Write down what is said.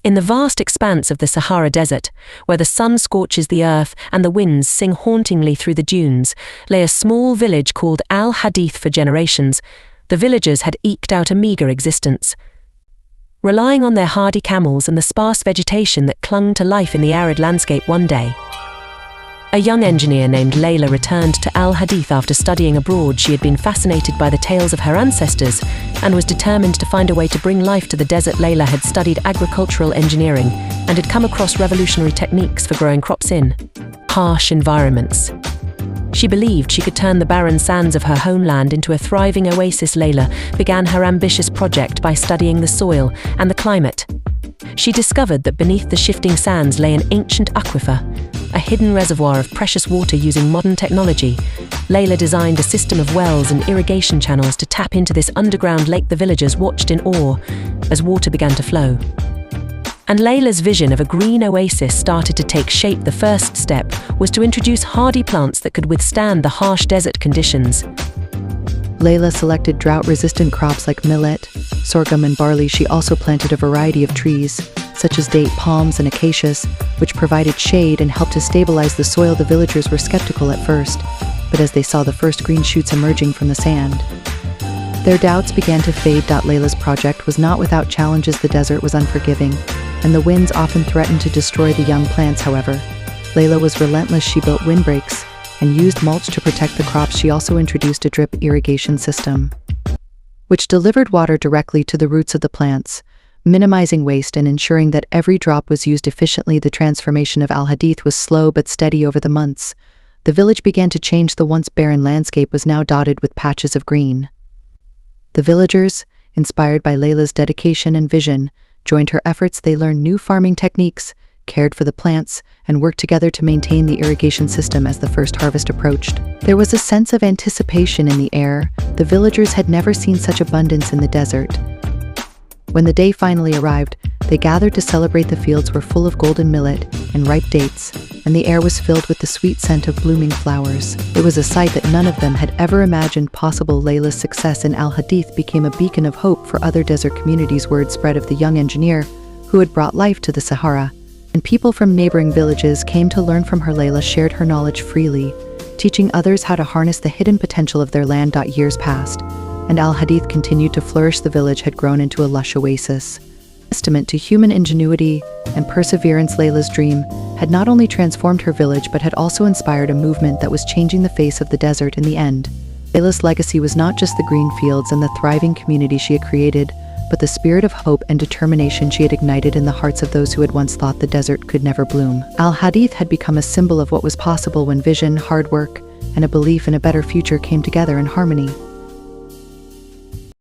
In the vast expanse of the Sahara Desert, where the sun scorches the earth and the winds sing hauntingly through the dunes, lay a small village called Al-Hadith. For generations, the villagers had eked out a meager existence, relying on their hardy camels and the sparse vegetation that clung to life in the arid landscape. One day, a young engineer named Layla returned to Al-Hadith after studying abroad. She had been fascinated by the tales of her ancestors and was determined to find a way to bring life to the desert. Layla had studied agricultural engineering and had come across revolutionary techniques for growing crops in harsh environments. She believed she could turn the barren sands of her homeland into a thriving oasis. Layla began her ambitious project by studying the soil and the climate. She discovered that beneath the shifting sands lay an ancient aquifer, a hidden reservoir of precious water. Using modern technology, Layla designed a system of wells and irrigation channels to tap into this underground lake. The villagers watched in awe as water began to flow, and Layla's vision of a green oasis started to take shape. The first step was to introduce hardy plants that could withstand the harsh desert conditions. Layla selected drought-resistant crops like millet, sorghum, and barley. She also planted a variety of trees, such as date palms and acacias, which provided shade and helped to stabilize the soil. The villagers were skeptical at first, but as they saw the first green shoots emerging from the sand, their doubts began to fade. Layla's project was not without challenges. The desert was unforgiving, and the winds often threatened to destroy the young plants. However, Layla was relentless. She built windbreaks and used mulch to protect the crops. She also introduced a drip irrigation system, which delivered water directly to the roots of the plants, minimizing waste and ensuring that every drop was used efficiently. The transformation of Al-Hadith was slow but steady. Over the months, the village began to change. The once barren landscape was now dotted with patches of green. The villagers, inspired by Layla's dedication and vision, joined her efforts. They learned new farming techniques, cared for the plants, and worked together to maintain the irrigation system. As the first harvest approached, there was a sense of anticipation in the air. The villagers had never seen such abundance in the desert. When the day finally arrived, they gathered to celebrate. The fields were full of golden millet and ripe dates, and the air was filled with the sweet scent of blooming flowers. It was a sight that none of them had ever imagined possible. Layla's success in Al-Hadith became a beacon of hope for other desert communities. Word spread of the young engineer who had brought life to the Sahara, and people from neighboring villages came to learn from her. Layla shared her knowledge freely, teaching others how to harness the hidden potential of their land. Years passed, and Al-Hadith continued to flourish. The village had grown into a lush oasis, testament to human ingenuity and perseverance. Layla's dream had not only transformed her village but had also inspired a movement that was changing the face of the desert. In the end, Layla's legacy was not just the green fields and the thriving community she had created, but the spirit of hope and determination she had ignited in the hearts of those who had once thought the desert could never bloom. Al-Hadith had become a symbol of what was possible when vision, hard work, and a belief in a better future came together in harmony.